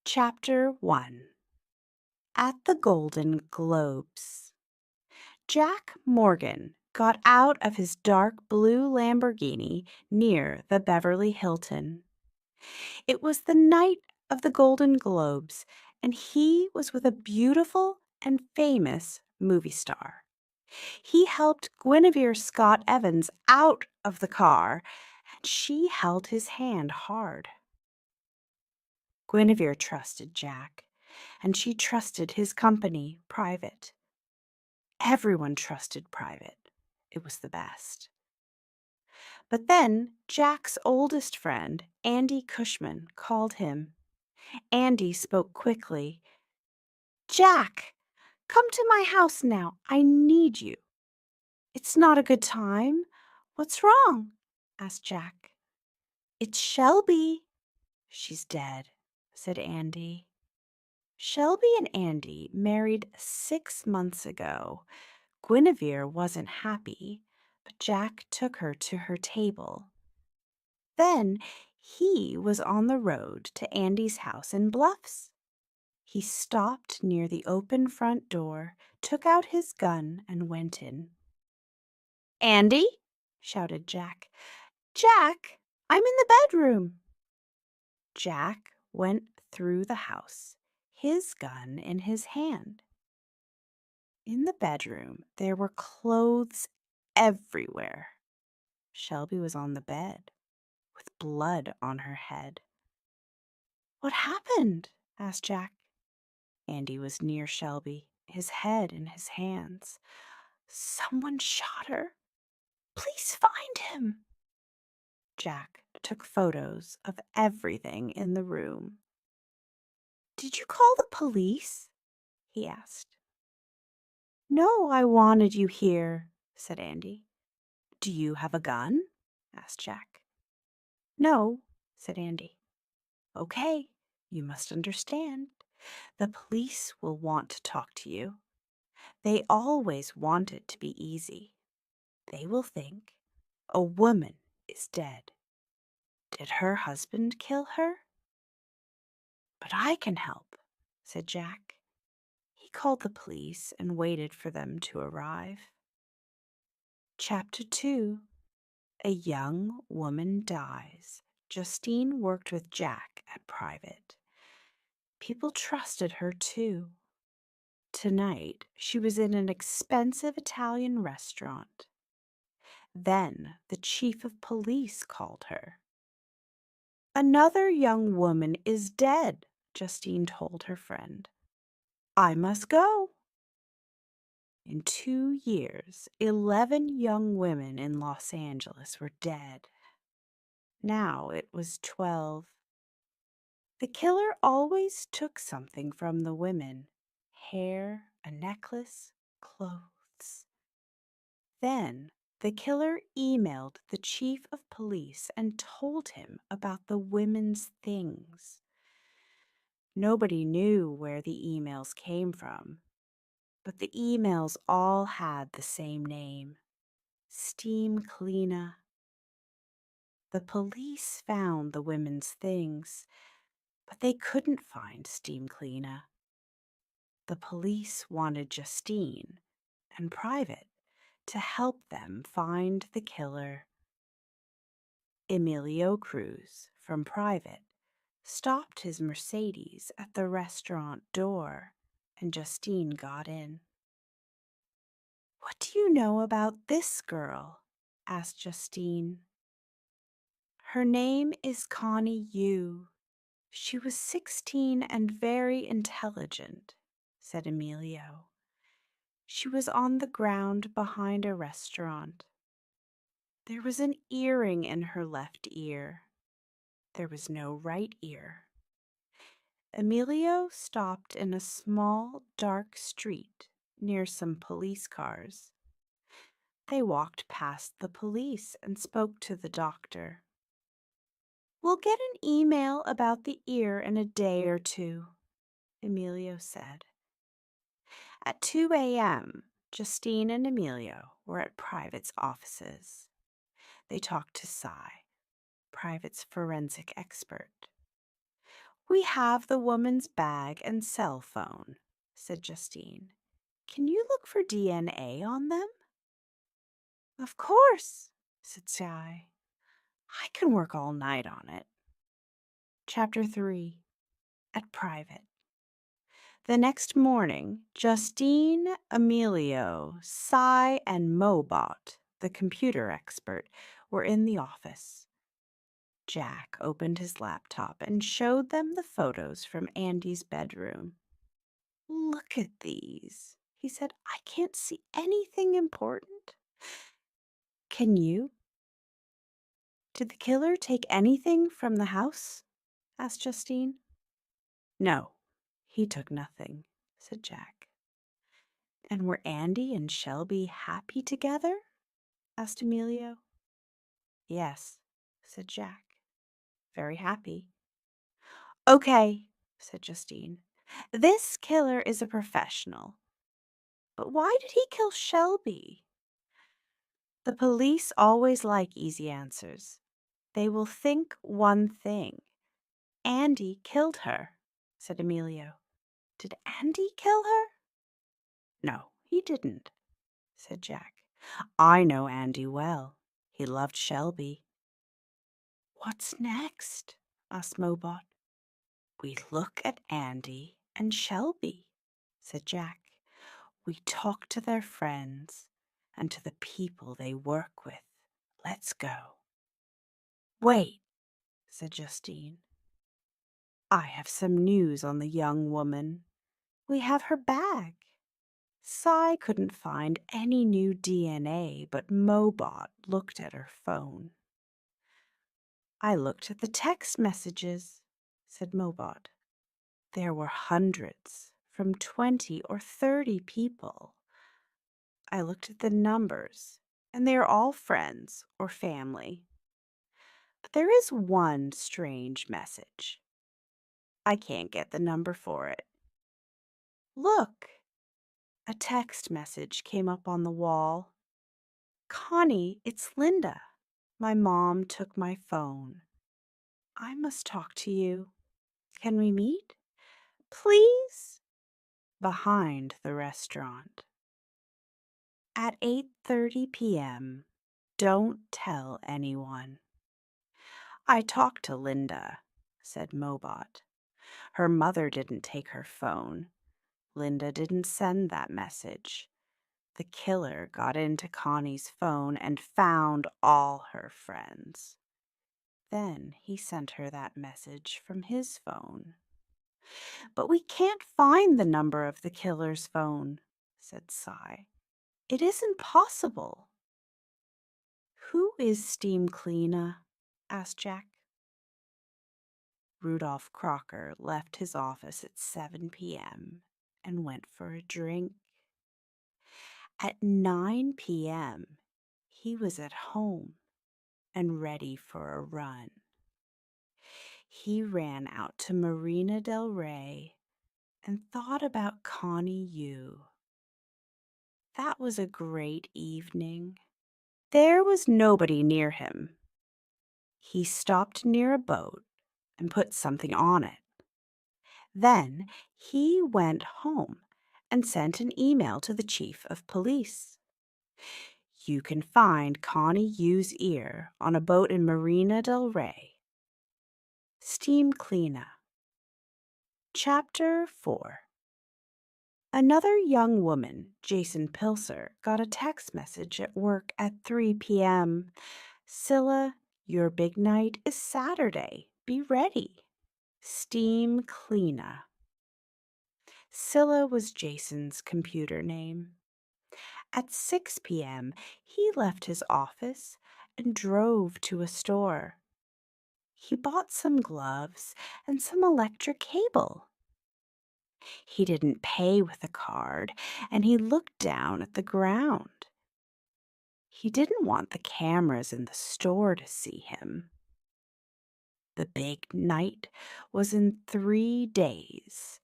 Chapter 1. At the Golden Globes. Jack Morgan got out of his dark blue Lamborghini near the Beverly Hilton. It was the night of the Golden Globes, and he was with a beautiful and famous movie star. He helped Guinevere Scott Evans out of the car, and she held his hand hard. Guinevere trusted Jack, and she trusted his company, Private. Everyone trusted Private. It was the best. But then Jack's oldest friend, Andy Cushman, called him. Andy spoke quickly. "Jack, come to my house now. I need you." "It's not a good time. What's wrong?" asked Jack. "It's Shelby." "She's dead," said Andy. Shelby and Andy married 6 months ago. Guinevere wasn't happy, but Jack took her to her table. Then he was on the road to Andy's house in Bluffs. He stopped near the open front door, took out his gun, and went in. "Andy!" shouted Jack. "Jack, I'm in the bedroom." Jack went through the house, his gun in his hand. In the bedroom, there were clothes everywhere. Shelby was on the bed, with blood on her head. "What happened?" asked Jack. Andy was near Shelby, his head in his hands. "Someone shot her. Please find him." Jack took photos of everything in the room. "Did you call the police?" he asked. "No, I wanted you here," said Andy. "Do you have a gun?" asked Jack. "No," said Andy. "Okay, you must understand. The police will want to talk to you. They always want it to be easy. They will think, a woman is dead. Did her husband kill her?" "But I can help," said Jack. He called the police and waited for them to arrive. Chapter 2. A young woman dies. Justine worked with Jack at Private. People trusted her too. Tonight, she was in an expensive Italian restaurant. Then the chief of police called her. "Another young woman is dead," Justine told her friend. "I must go." In 2 years, 11 young women in Los Angeles were dead. Now it was 12. The killer always took something from the women: hair, a necklace, clothes. Then the killer emailed the chief of police and told him about the women's things. Nobody knew where the emails came from, but the emails all had the same name: Steam Cleaner. The police found the women's things, but they couldn't find Steam Cleaner. The police wanted Justine and Private to help them find the killer. Emilio Cruz from Private stopped his Mercedes at the restaurant door, and Justine got in. "What do you know about this girl?" asked Justine. "Her name is Connie Yu. She was 16 and very intelligent," said Emilio. "She was on the ground behind a restaurant. There was an earring in her left ear. There was no right ear." Emilio stopped in a small, dark street near some police cars. They walked past the police and spoke to the doctor. "We'll get an email about the ear in a day or two," Emilio said. At 2 a.m., Justine and Emilio were at Private's offices. They talked to Cy, Private's forensic expert. We have the woman's bag and cell phone, said Justine. Can you look for DNA on them? Of course, said Sky. I can work all night on it. Chapter 3. At Private. The next morning, Justine, Emilio, Cy, and Mobot, the computer expert, were in the office. Jack opened his laptop and showed them the photos from Andy's bedroom. Look at these, he said. I can't see anything important. Can you? Did the killer take anything from the house? Asked Justine. No, he took nothing, said Jack. And were Andy and Shelby happy together? Asked Emilio. Yes, said Jack. Very happy. Okay, said Justine. This killer is a professional. But why did he kill Shelby? The police always like easy answers. They will think one thing. Andy killed her, said Emilio. Did Andy kill her? No, he didn't, said Jack. I know Andy well. He loved Shelby. What's next? Asked Mobot. We look at Andy and Shelby, said Jack. We talk to their friends and to the people they work with. Let's go. Wait, said Justine. I have some news on the young woman. We have her bag. Cy couldn't find any new DNA, but Mobot looked at her phone. I looked at the text messages, said Mobot. There were hundreds, from 20 or 30 people. I looked at the numbers, and they are all friends or family. But there is one strange message. I can't get the number for it. Look! A text message came up on the wall. Connie, it's Linda. My mom took my phone. I must talk to you. Can we meet? Please? Behind the restaurant. At 8:30 p.m. Don't tell anyone. I talked to Linda, said Mobot. Her mother didn't take her phone. Linda didn't send that message. The killer got into Connie's phone and found all her friends. Then he sent her that message from his phone. But we can't find the number of the killer's phone, said Cy. It isn't possible. Who is Steam Cleaner? Asked Jack. Rudolph Crocker left his office at 7 p.m. and went for a drink. At 9 p.m., he was at home and ready for a run. He ran out to Marina del Rey and thought about Connie Yu. That was a great evening. There was nobody near him. He stopped near a boat and put something on it. Then he went home and sent an email to the chief of police. You can find Connie Yu's ear on a boat in Marina del Rey. Steam Cleaner. Chapter 4. Another young woman, Jason Pilser, got a text message at work at 3 p.m. Scylla, your big night is Saturday. Be ready. Steam Cleaner. Scylla was Jason's computer name. At 6 p.m., he left his office and drove to a store. He bought some gloves and some electric cable. He didn't pay with a card, and he looked down at the ground. He didn't want the cameras in the store to see him. The big night was in 3 days.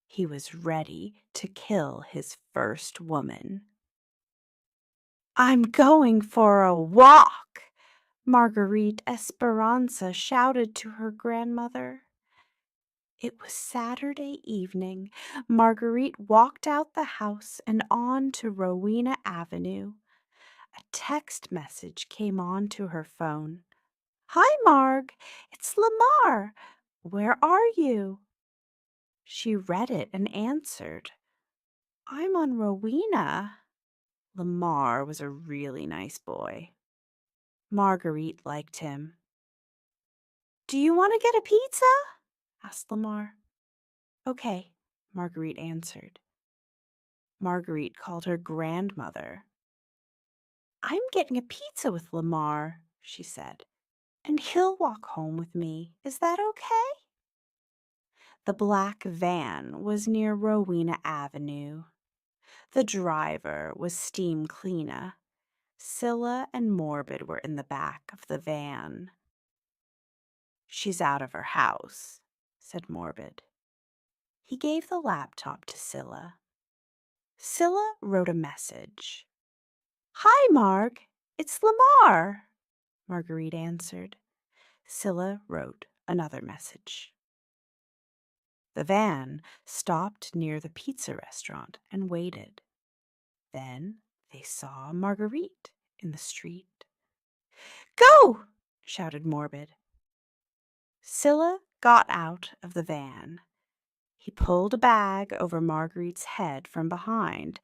He was ready to kill his first woman. I'm going for a walk, Marguerite Esperanza shouted to her grandmother. It was Saturday evening. Marguerite walked out the house and on to Rowena Avenue. A text message came on to her phone. "Hi, Marg. It's Lamar. Where are you?" She read it and answered, "I'm on Rowena." Lamar was a really nice boy. Marguerite liked him. "Do you want to get a pizza?" asked Lamar. "Okay," Marguerite answered. Marguerite called her grandmother. "I'm getting a pizza with Lamar," she said, "and he'll walk home with me. Is that okay?" The black van was near Rowena Avenue. The driver was Steam Cleaner. Scylla and Morbid were in the back of the van. "She's out of her house," said Morbid. He gave the laptop to Scylla. Scylla wrote a message. "Hi, Marg. It's Lamar," Marguerite answered. Scylla wrote another message. The van stopped near the pizza restaurant and waited. Then they saw Marguerite in the street. "Go!" shouted Morbid. Scylla got out of the van. He pulled a bag over Marguerite's head from behind,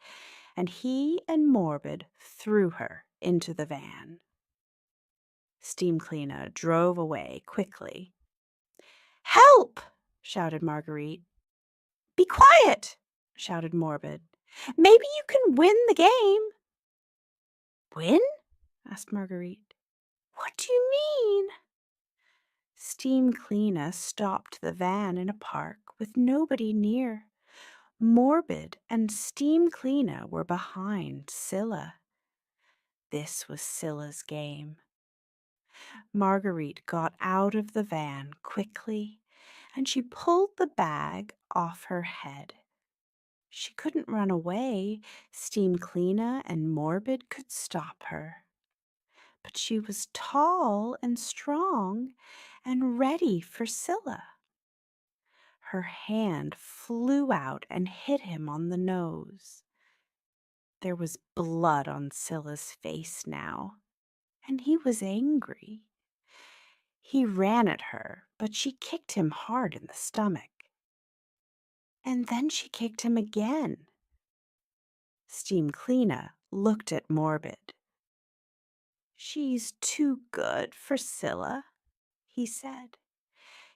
and he and Morbid threw her into the van. Steam Cleaner drove away quickly. "Help!" shouted Marguerite. "Be quiet!" shouted Morbid. "Maybe you can win the game." "Win?" asked Marguerite. "What do you mean?" Steam Cleaner stopped the van in a park with nobody near. Morbid and Steam Cleaner were behind Scylla. This was Scylla's game. Marguerite got out of the van quickly, and she pulled the bag off her head. She couldn't run away. Steam Cleaner and Morbid could stop her. But she was tall and strong and ready for Scylla. Her hand flew out and hit him on the nose. There was blood on Scylla's face now, and he was angry. He ran at her, but she kicked him hard in the stomach. And then she kicked him again. Steam Cleaner looked at Morbid. "She's too good for Scylla," he said.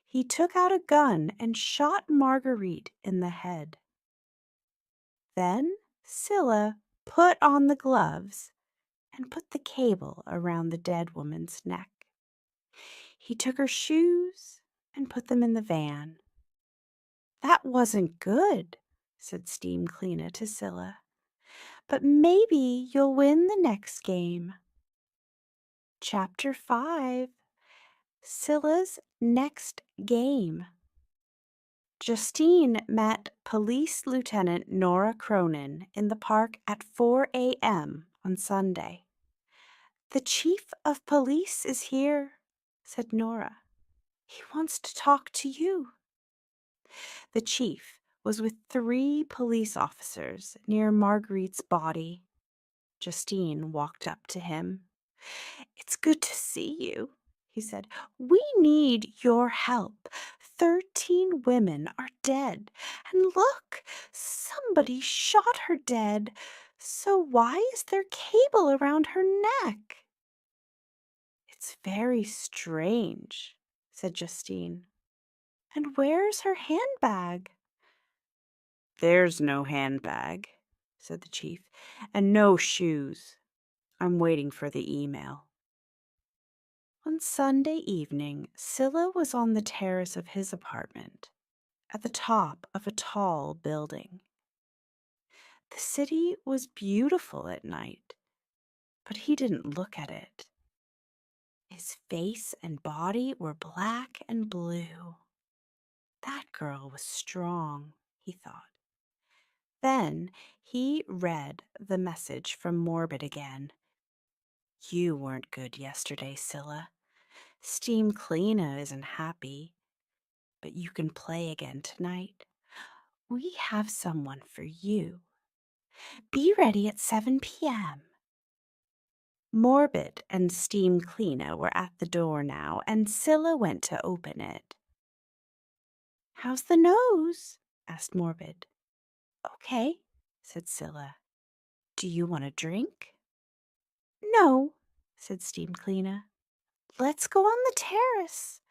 He took out a gun and shot Marguerite in the head. Then Scylla put on the gloves and put the cable around the dead woman's neck. He took her shoes and put them in the van. "That wasn't good," said Steam Cleaner to Scylla. "But maybe you'll win the next game." Chapter 5: Scylla's Next Game. Justine met Police Lieutenant Nora Cronin in the park at 4 a.m. on Sunday. "The chief of police is here," said Nora. "He wants to talk to you." The chief was with 3 police officers near Marguerite's body. Justine walked up to him. "It's good to see you," he said. "We need your help. 13 women are dead. And look, somebody shot her dead. So why is there cable around her neck?" "It's very strange," said Justine. "And where's her handbag?" "There's no handbag," said the chief, "and no shoes. I'm waiting for the email." On Sunday evening, Scylla was on the terrace of his apartment, at the top of a tall building. The city was beautiful at night, but he didn't look at it. His face and body were black and blue. That girl was strong, he thought. Then he read the message from Morbid again. "You weren't good yesterday, Scylla. Steam Cleaner isn't happy, but you can play again tonight. We have someone for you. Be ready at 7 p.m. Morbid and Steam Cleaner were at the door now, and Scylla went to open it. "How's the nose?" asked Morbid. "Okay," said Scylla. "Do you want a drink?" "No," said Steam Cleaner. "Let's go on the terrace.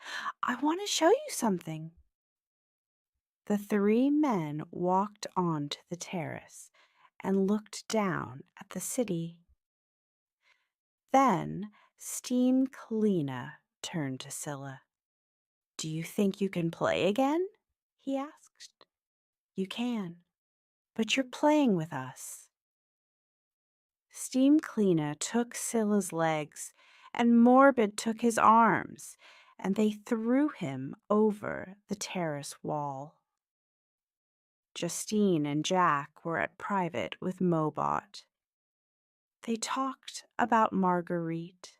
I want to show you something." The three men walked on to the terrace and looked down at the city. Then Steam Cleaner turned to Scylla. "Do you think you can play again?" he asked. "You can, but you're playing with us." Steam Cleaner took Scylla's legs, and Morbid took his arms, and they threw him over the terrace wall. Justine and Jack were at private with Mobot. They talked about Marguerite.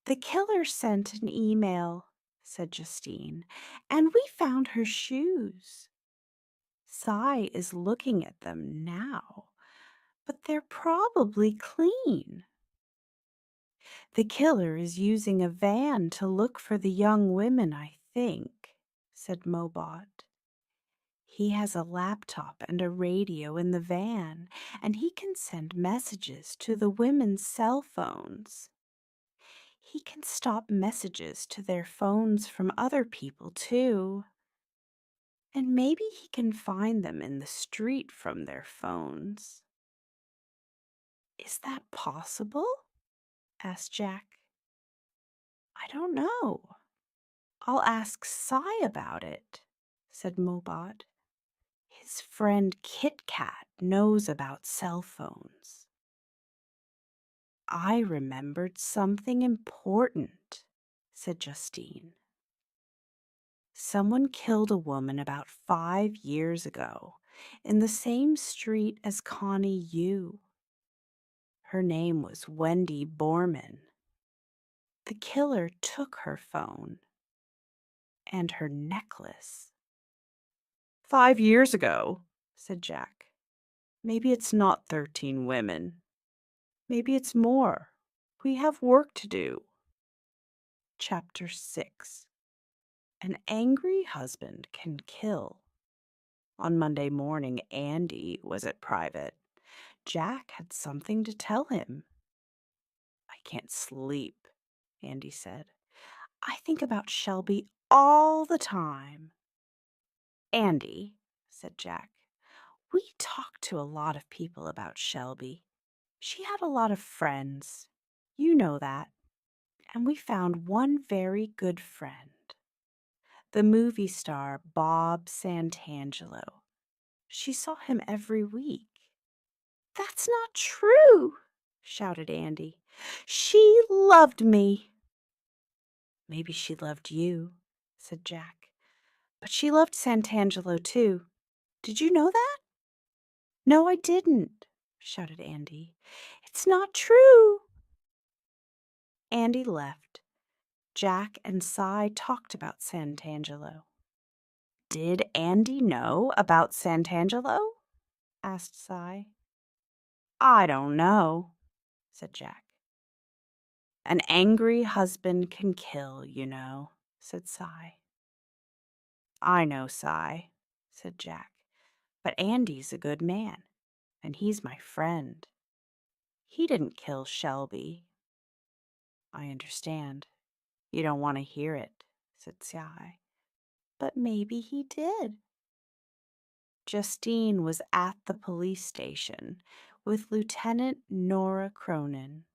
"The killer sent an email," said Justine, "and we found her shoes. Cy is looking at them now, but they're probably clean. The killer is using a van to look for the young women, I think," said Mobot. "He has a laptop and a radio in the van, and he can send messages to the women's cell phones. He can stop messages to their phones from other people, too. And maybe he can find them in the street from their phones." "Is that possible?" asked Jack. "I don't know. I'll ask Cy about it," said Mobot. "His friend Kit Kat knows about cell phones." "I remembered something important," said Justine. "Someone killed a woman about 5 years ago in the same street as Connie Yu. Her name was Wendy Borman. The killer took her phone and her necklace." "5 years ago," said Jack. "Maybe it's not 13 women. Maybe it's more. We have work to do." Chapter 6. An angry husband can kill. On Monday morning, Andy was at private. Jack had something to tell him. "I can't sleep," Andy said. "I think about Shelby all the time." "Andy," said Jack, "we talked to a lot of people about Shelby. She had a lot of friends. You know that. And we found one very good friend, the movie star Bob Santangelo. She saw him every week." "That's not true," shouted Andy. "She loved me." "Maybe she loved you," said Jack. "But she loved Santangelo too. Did you know that?" "No, I didn't," shouted Andy. "It's not true." Andy left. Jack and Cy talked about Santangelo. "Did Andy know about Santangelo?" asked Cy. "I don't know," said Jack. "An angry husband can kill, you know," said Cy. "I know, Cy," said Jack. "But Andy's a good man, and he's my friend. He didn't kill Shelby." "I understand. You don't want to hear it," said Cy. "But maybe he did." Justine was at the police station with Lieutenant Nora Cronin.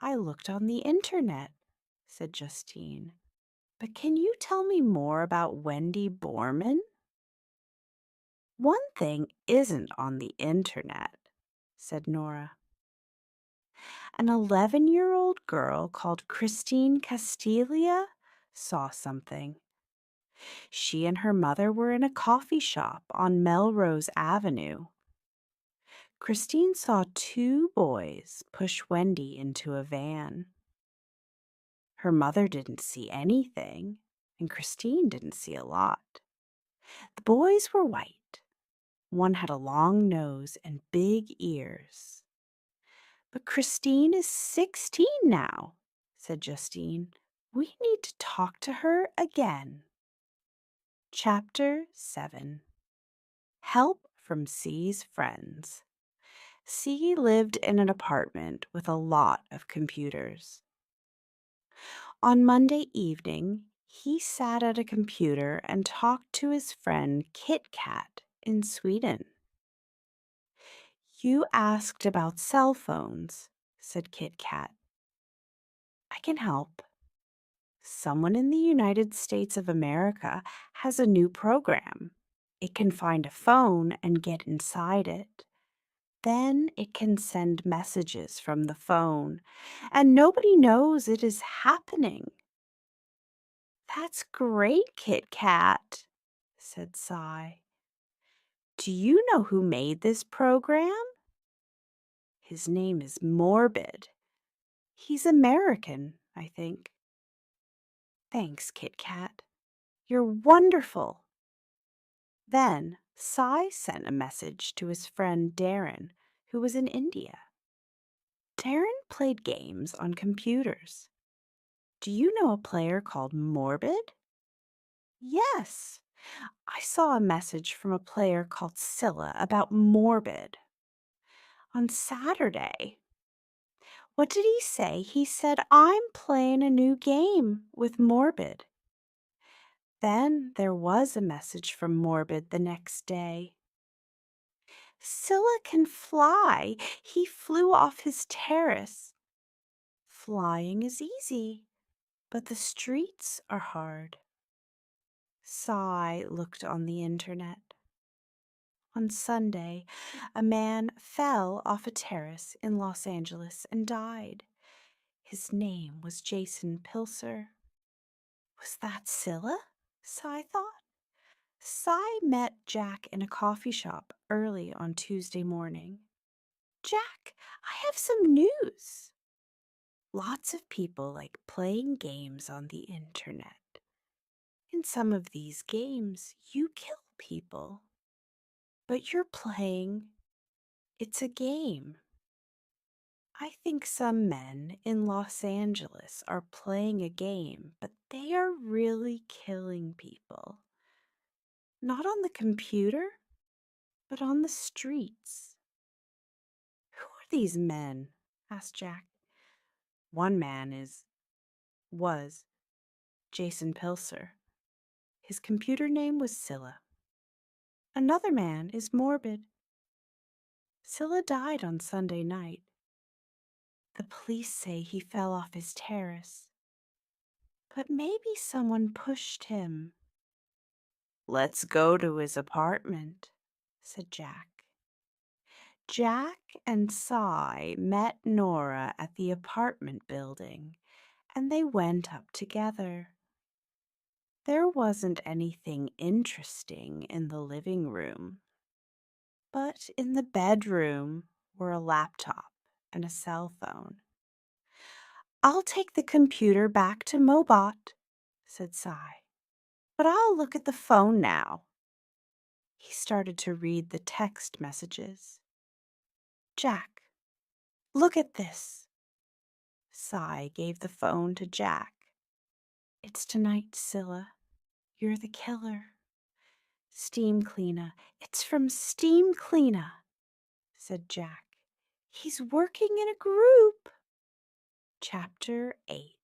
"I looked on the internet," said Justine. "But can you tell me more about Wendy Borman?" "One thing isn't on the internet," said Nora. "An 11-year-old girl called Christine Castilia saw something. She and her mother were in a coffee shop on Melrose Avenue. Christine saw 2 boys push Wendy into a van. Her mother didn't see anything, and Christine didn't see a lot. The boys were white. One had a long nose and big ears. But Christine is 16 now, said Justine. We need to talk to her again. Chapter 7. Help from C's Friends. C lived in an apartment with a lot of computers. On Monday evening, he sat at a computer and talked to his friend Kit Kat in Sweden. You asked about cell phones, said Kit Kat. I can help. Someone in the United States of America has a new program. It can find a phone and get inside it. Then it can send messages from the phone, and nobody knows it is happening. That's great, Kit Kat, said Cy. Do you know who made this program? His name is Morbid. He's American, I think. Thanks, Kit Kat. You're wonderful. Then Cy sent a message to his friend Darren, who was in India. Darren played games on computers. Do you know a player called Morbid? Yes. I saw a message from a player called Scylla about Morbid on Saturday. What did he say? He said, I'm playing a new game with Morbid. Then there was a message from Morbid the next day. Scylla can fly. He flew off his terrace. Flying is easy, but the streets are hard. Cy looked on the internet. On Sunday, a man fell off a terrace in Los Angeles and died. His name was Jason Pilser. Was that Scylla? Cy thought. Cy met Jack in a coffee shop early on Tuesday morning. Jack, I have some news. Lots of people like playing games on the internet. In some of these games, you kill people. But you're playing, it's a game. I think some men in Los Angeles are playing a game, but they are really killing people. Not on the computer, but on the streets. Who are these men? Asked Jack. One man was Jason Pilser. His computer name was Scylla. Another man is Morbid. Scylla died on Sunday night. The police say he fell off his terrace. But maybe someone pushed him. Let's go to his apartment, said Jack. Jack and Cy met Nora at the apartment building, and they went up together. There wasn't anything interesting in the living room, but in the bedroom were a laptop and a cell phone. I'll take the computer back to Mobot, said Cy, but I'll look at the phone now. He started to read the text messages. Jack, look at this. Cy gave the phone to Jack. It's tonight, Scylla. You're the killer. Steam Cleaner. It's from Steam Cleaner, said Jack. He's working in a group. Chapter 8.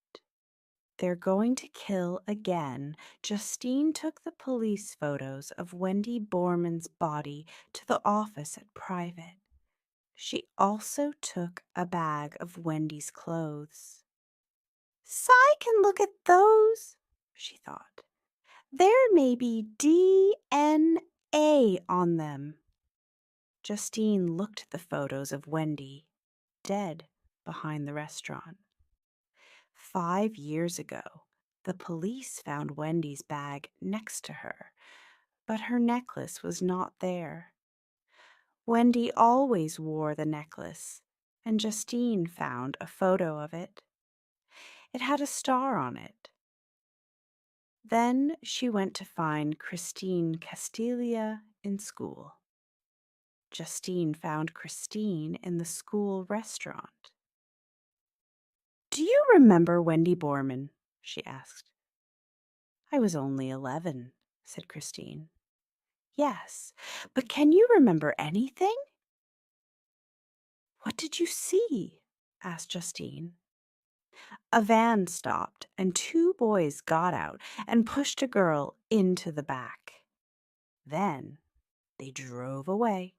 They're going to kill again. Justine took the police photos of Wendy Borman's body to the office at Private. She also took a bag of Wendy's clothes. Cy can look at those, she thought. There may be DNA on them. Justine looked at the photos of Wendy, dead behind the restaurant. 5 years ago, the police found Wendy's bag next to her, but her necklace was not there. Wendy always wore the necklace, and Justine found a photo of it. It had a star on it. Then she went to find Christine Castilla in school. Justine found Christine in the school restaurant. "Do you remember Wendy Borman?" she asked. "I was only 11," said Christine. "Yes, but can you remember anything?" "What did you see?" asked Justine. A van stopped, and two boys got out and pushed a girl into the back. Then they drove away.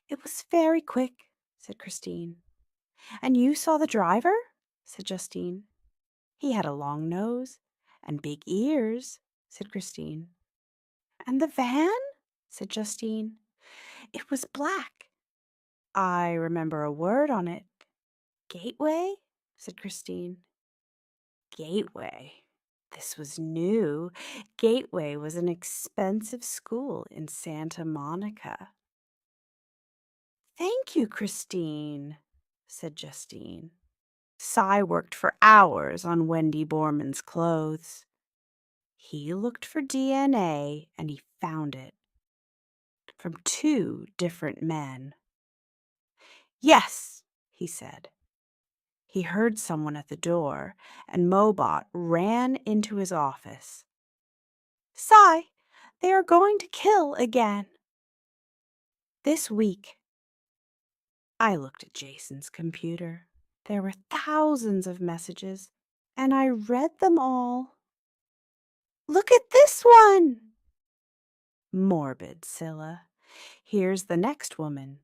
"It was very quick," said Christine. "And you saw the driver?" said Justine. "He had a long nose and big ears," said Christine. "And the van?" said Justine. "It was black. I remember a word on it." "Gateway?" said Christine. Gateway. This was new. Gateway was an expensive school in Santa Monica. "Thank you, Christine," said Justine. Cy worked for hours on Wendy Borman's clothes. He looked for DNA and he found it from two different men. "Yes," he said. He heard someone at the door, and Mobot ran into his office. "Cy, they are going to kill again." "This week." I looked at Jason's computer. There were thousands of messages, and I read them all. "Look at this one!" Morbid, Scylla. Here's the next woman.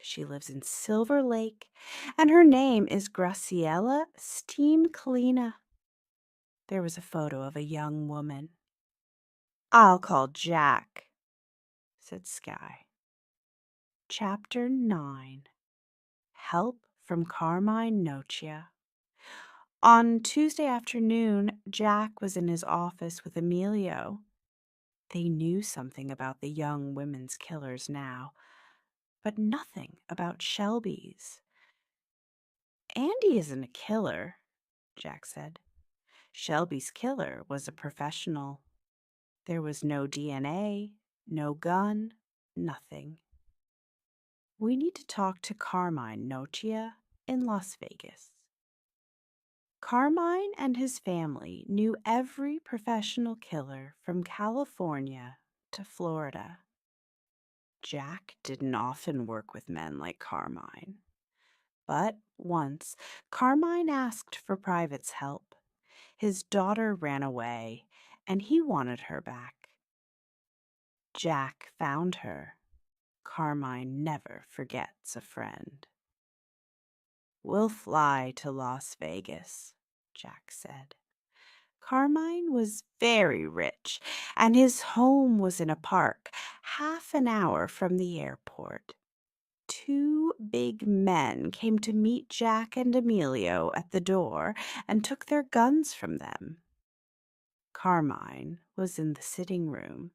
She lives in Silver Lake, and her name is Graciela Steenklina. There was a photo of a young woman. "I'll call Jack," said Sky. Chapter 9. Help from Carmine Nocia. On Tuesday afternoon, Jack was in his office with Emilio. They knew something about the young women's killers now, but nothing about Shelby's. "Andy isn't a killer," Jack said. "Shelby's killer was a professional. There was no DNA, no gun, nothing. We need to talk to Carmine Nocia in Las Vegas." Carmine and his family knew every professional killer from California to Florida. Jack didn't often work with men like Carmine. But once, Carmine asked for Private's help. His daughter ran away, and he wanted her back. Jack found her. Carmine never forgets a friend. "We'll fly to Las Vegas," Jack said. Carmine was very rich, and his home was in a park half an hour from the airport. Two big men came to meet Jack and Emilio at the door and took their guns from them. Carmine was in the sitting room.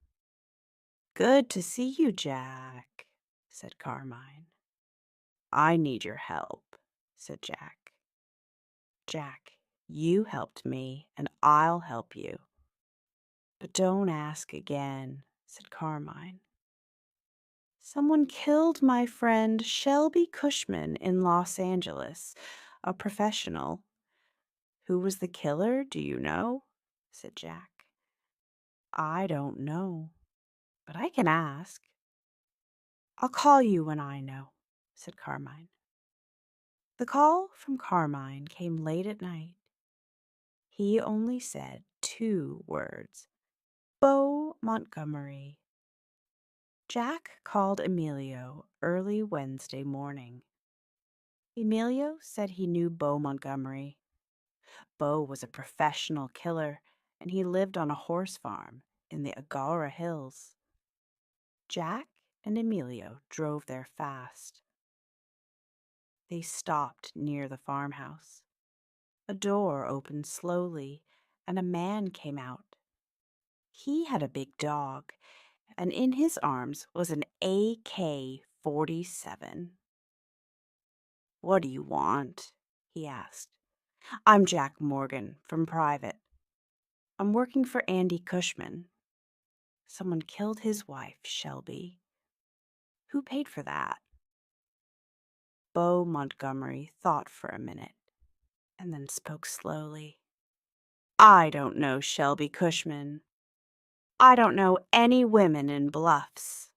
"Good to see you, Jack," said Carmine. "I need your help," said Jack. "Jack, you helped me, and I'll help you." "But don't ask again," said Carmine. "Someone killed my friend Shelby Cushman in Los Angeles, a professional." "Who was the killer, do you know?" said Jack. "I don't know, but I can ask." "I'll call you when I know," said Carmine. The call from Carmine came late at night. He only said two words: "Bo Montgomery." Jack called Emilio early Wednesday morning. Emilio said he knew Bo Montgomery. Bo was a professional killer, and he lived on a horse farm in the Agoura Hills. Jack and Emilio drove there fast. They stopped near the farmhouse. A door opened slowly, and a man came out. He had a big dog, and in his arms was an AK-47. "What do you want?" he asked. "I'm Jack Morgan from Private." I'm working for Andy Cushman. Someone killed his wife, Shelby. Who paid for that?" Bo Montgomery thought for a minute and then spoke slowly. "I don't know Shelby Cushman. I don't know any women in Bluffs."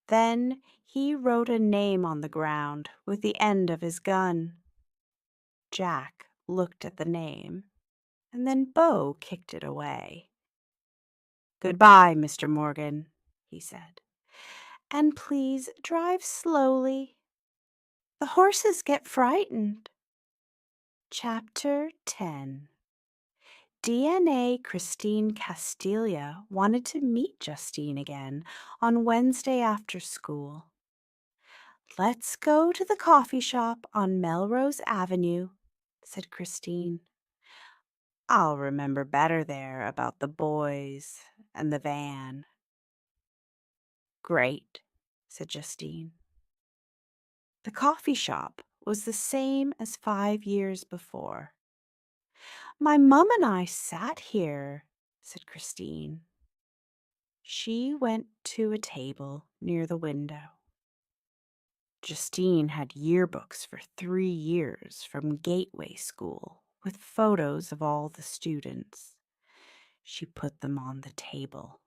Then he wrote a name on the ground with the end of his gun. Jack looked at the name, and then Bo kicked it away. "Goodbye, Mr. Morgan," he said. "And please drive slowly. The horses get frightened." Chapter 10. DNA Christine Castilla wanted to meet Justine again on Wednesday after school. "Let's go to the coffee shop on Melrose Avenue," said Christine. "I'll remember better there about the boys and the van." "Great," said Justine. The coffee shop was the same as 5 years before. "My mum and I sat here," said Christine. She went to a table near the window. Justine had yearbooks for 3 years from Gateway School with photos of all the students. She put them on the table.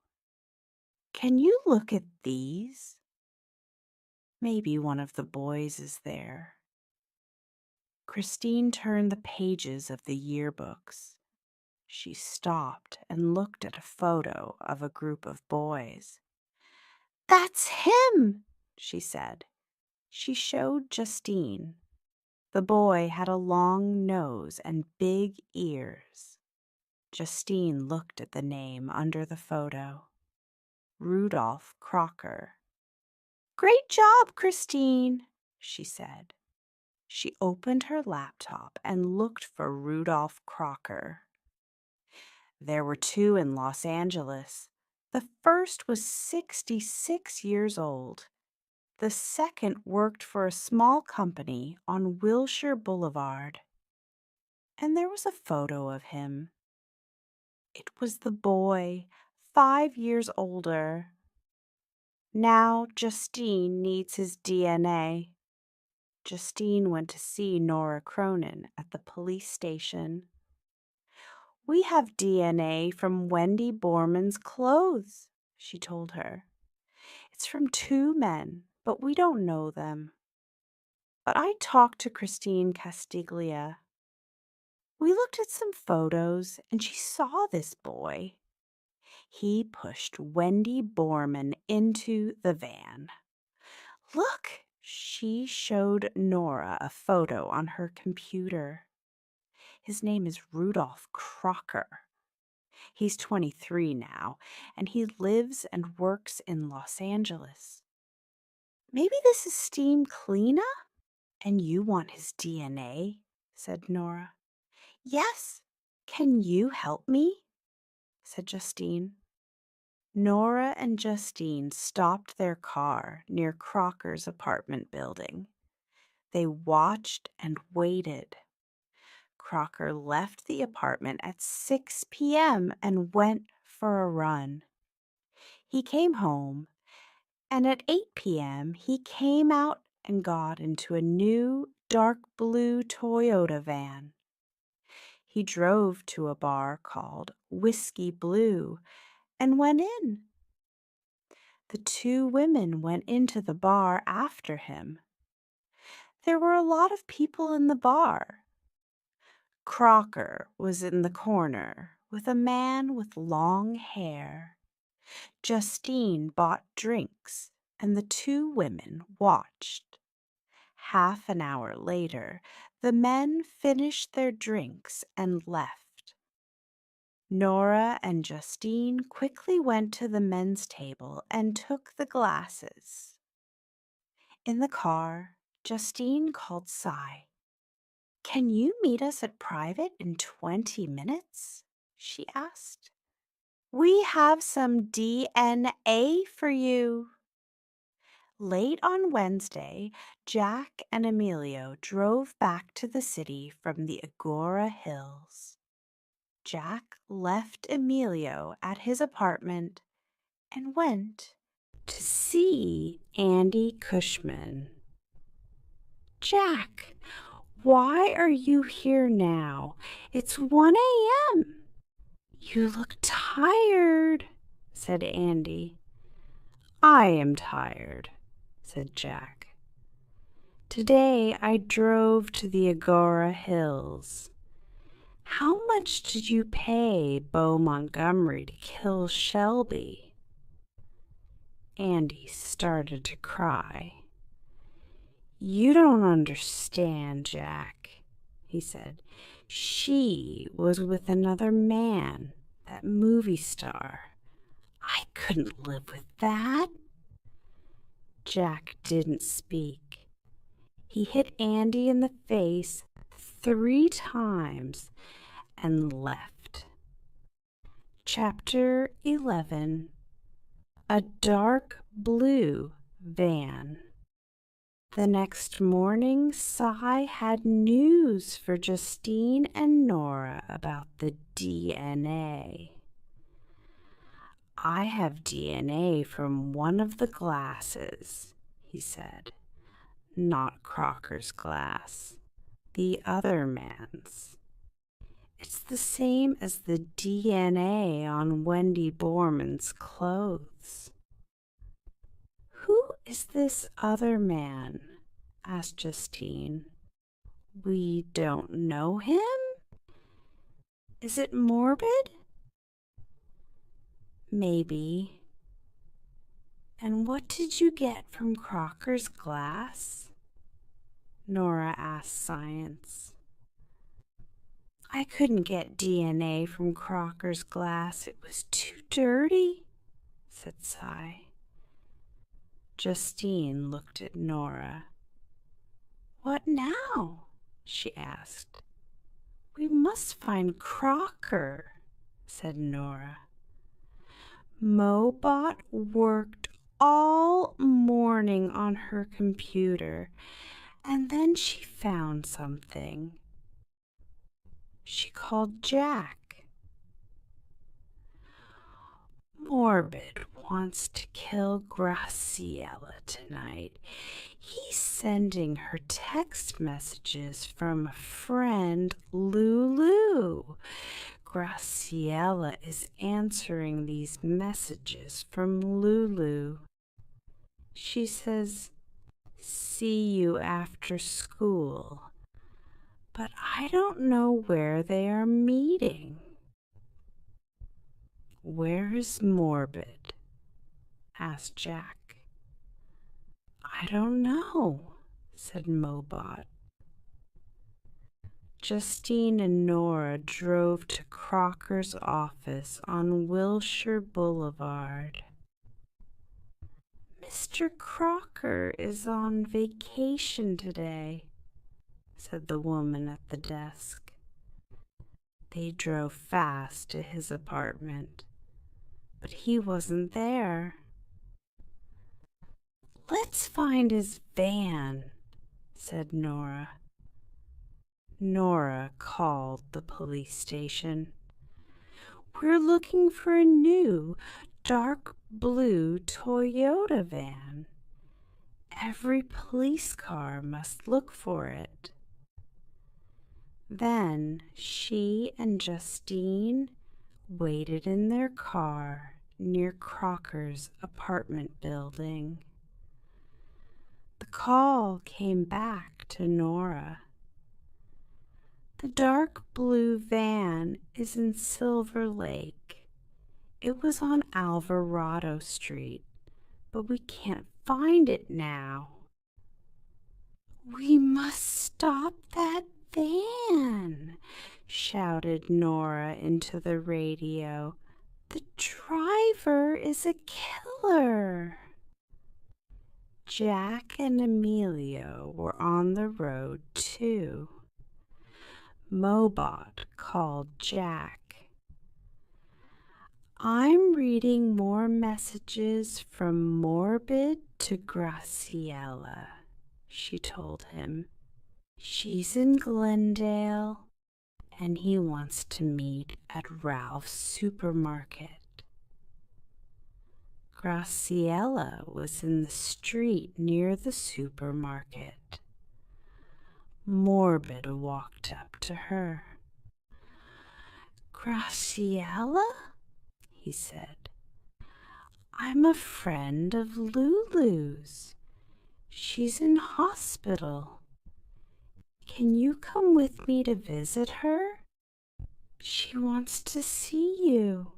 "Can you look at these? Maybe one of the boys is there." Christine turned the pages of the yearbooks. She stopped and looked at a photo of a group of boys. "That's him," she said. She showed Justine. The boy had a long nose and big ears. Justine looked at the name under the photo. Rudolph Crocker. "Great job, Christine," she said. She opened her laptop and looked for Rudolph Crocker. There were 2 in Los Angeles. The first was 66 years old. The second worked for a small company on Wilshire Boulevard. And there was a photo of him. It was the boy, 5 years older. Now Justine needs his DNA. Justine went to see Nora Cronin at the police station. "We have DNA from Wendy Borman's clothes," she told her. "It's from 2 men, but we don't know them. But I talked to Christine Castiglia. We looked at some photos, and she saw this boy. He pushed Wendy Borman into the van. Look!" She showed Nora a photo on her computer. "His name is Rudolph Crocker. He's 23 now, and he lives and works in Los Angeles. Maybe this is Steam Cleena? And you want his DNA?" said Nora. "Yes. Can you help me?" said Justine. Nora and Justine stopped their car near Crocker's apartment building. They watched and waited. Crocker left the apartment at 6 p.m. and went for a run. He came home, and at 8 p.m. he came out and got into a new dark blue Toyota van. He drove to a bar called Whiskey Blue and went in. The 2 women went into the bar after him. There were a lot of people in the bar. Crocker was in the corner with a man with long hair. Justine bought drinks, and the 2 women watched. Half an hour later, the men finished their drinks and left. Nora and Justine quickly went to the men's table and took the glasses. In the car, Justine called Cy. "Can you meet us at Private in 20 minutes?" she asked. "We have some DNA for you." Late on Wednesday, Jack and Emilio drove back to the city from the Agora Hills. Jack left Emilio at his apartment and went to see Andy Cushman. "Jack, why are you here now? It's 1 a.m. You look tired," said Andy. "I am tired," said Jack. "Today I drove to the Agora Hills. How much did you pay Bo Montgomery to kill Shelby?" Andy started to cry. "You don't understand, Jack," he said. "She was with another man, that movie star. I couldn't live with that." Jack didn't speak. He hit Andy in the face 3 times and left. Chapter 11. A dark blue van. The next morning, Cy had news for Justine and Nora about the DNA. "I have DNA from one of the glasses," he said. "Not Crocker's glass, the other man's. It's the same as the DNA on Wendy Borman's clothes." "Who is this other man?" asked Justine. "We don't know him? Is it morbid?" "Maybe." "And what did you get from Crocker's glass?" Nora asked Science. "I couldn't get DNA from Crocker's glass. It was too dirty," said Cy. Justine looked at Nora. "What now?" she asked. "We must find Crocker," said Nora. Mobot worked all morning on her computer, and then she found something. She called Jack. "Morbid wants to kill Graciela tonight. He's sending her text messages from a friend, Lulu. Graciela is answering these messages from Lulu. She says, 'See you after school,' but I don't know where they are meeting." "Where is Morbid?" asked Jack. "I don't know," said Mobot. Justine and Nora drove to Crocker's office on Wilshire Boulevard. "Mr. Crocker is on vacation today," said the woman at the desk. They drove fast to his apartment, but he wasn't there. "Let's find his van," said Nora. Nora called the police station. "We're looking for a new dark blue Toyota van. Every police car must look for it." Then she and Justine waited in their car near Crocker's apartment building. The call came back to Nora. "The dark blue van is in Silver Lake. It was on Alvarado Street, but we can't find it now." "We must stop that van," shouted Nora into the radio. "The driver is a killer." Jack and Emilio were on the road too. Mobot called Jack. "I'm reading more messages from Morbid to Graciela," she told him. "She's in Glendale, and he wants to meet at Ralph's supermarket. Graciela was in the street near the supermarket. Morbid walked up to her. "Graciela," he said, "I'm a friend of Lulu's. She's in hospital. Can you come with me to visit her? She wants to see you."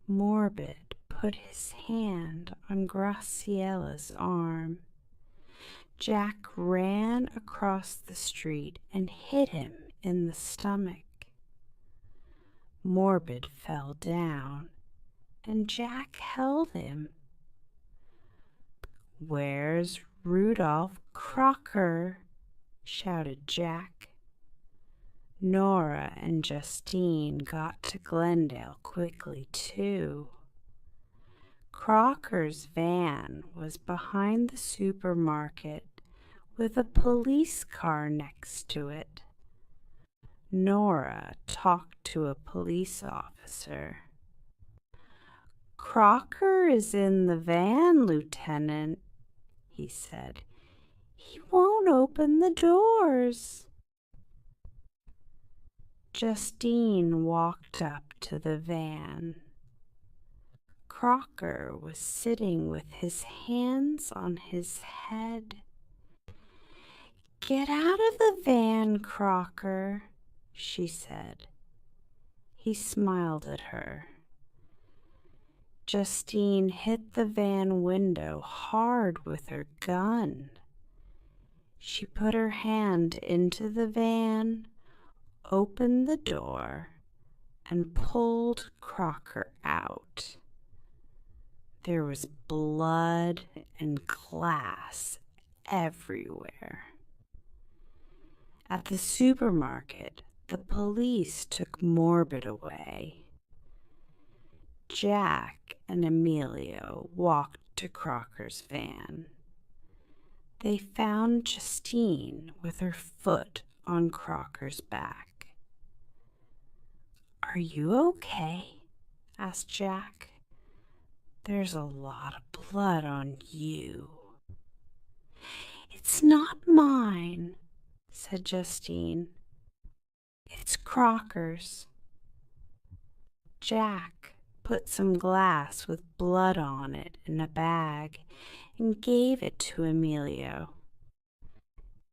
Morbid put his hand on Graciela's arm. Jack ran across the street and hit him in the stomach. Morbid fell down, and Jack held him. "Where's Rudolph Crocker?" shouted Jack. Nora and Justine got to Glendale quickly, too. Crocker's van was behind the supermarket with a police car next to it. Nora talked to a police officer. "Crocker is in the van, Lieutenant," he said. "He won't open the doors." Justine walked up to the van. Crocker was sitting with his hands on his head. "Get out of the van, Crocker," she said. He smiled at her. Justine hit the van window hard with her gun. She put her hand into the van, opened the door, and pulled Crocker out. There was blood and glass everywhere. At the supermarket, the police took Morbid away. Jack and Emilio walked to Crocker's van. They found Justine with her foot on Crocker's back. "Are you okay?" asked Jack. "There's a lot of blood on you." "It's not mine," said Justine. "It's Crocker's." Jack put some glass with blood on it in a bag and gave it to Emilio.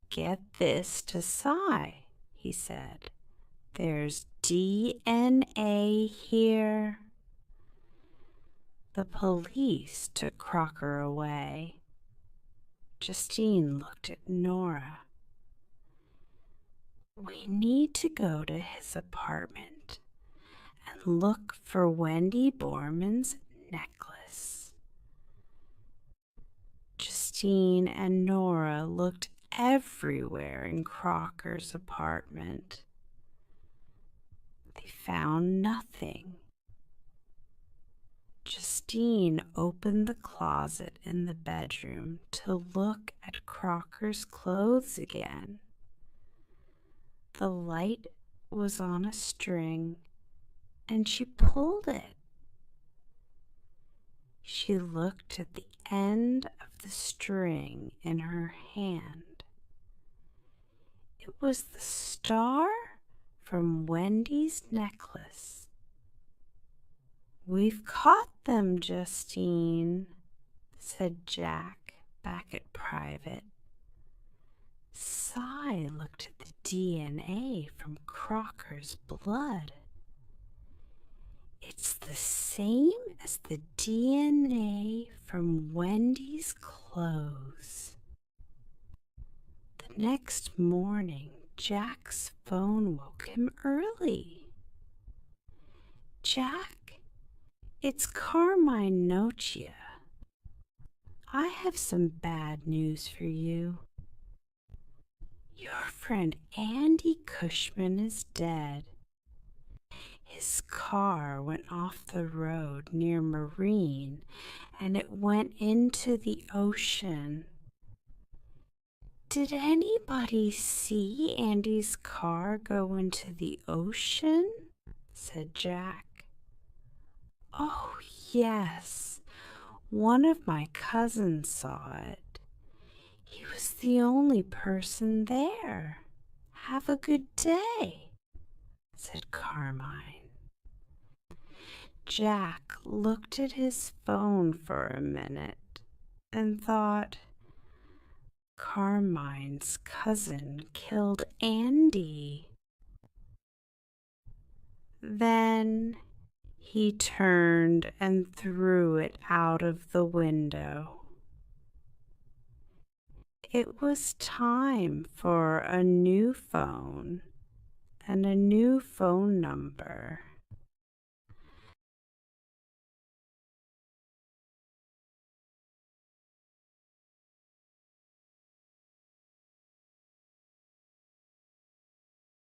"Get this to Cy," he said. "There's DNA here." The police took Crocker away. Justine looked at Nora. "We need to go to his apartment and look for Wendy Borman's necklace." Justine and Nora looked everywhere in Crocker's apartment. They found nothing. Justine opened the closet in the bedroom to look at Crocker's clothes again. The light was on a string, and she pulled it. She looked at the end of the string in her hand. It was the star from Wendy's necklace. "We've caught them, Justine," said Jack back at Private. Cy looked at the DNA from Crocker's blood. "It's the same as the DNA from Wendy's clothes." The next morning, Jack's phone woke him early. "Jack, it's Carmine Nocia. I have some bad news for you. Your friend Andy Cushman is dead. His car went off the road near Marine, and it went into the ocean. Did anybody see Andy's car go into the ocean? Said Jack. Oh, yes. One of my cousins saw it. He was the only person there. Have a good day, said Carmine. Jack looked at his phone for a minute and thought, Carmine's cousin killed Andy. Then he turned and threw it out of the window. It was time for a new phone and a new phone number.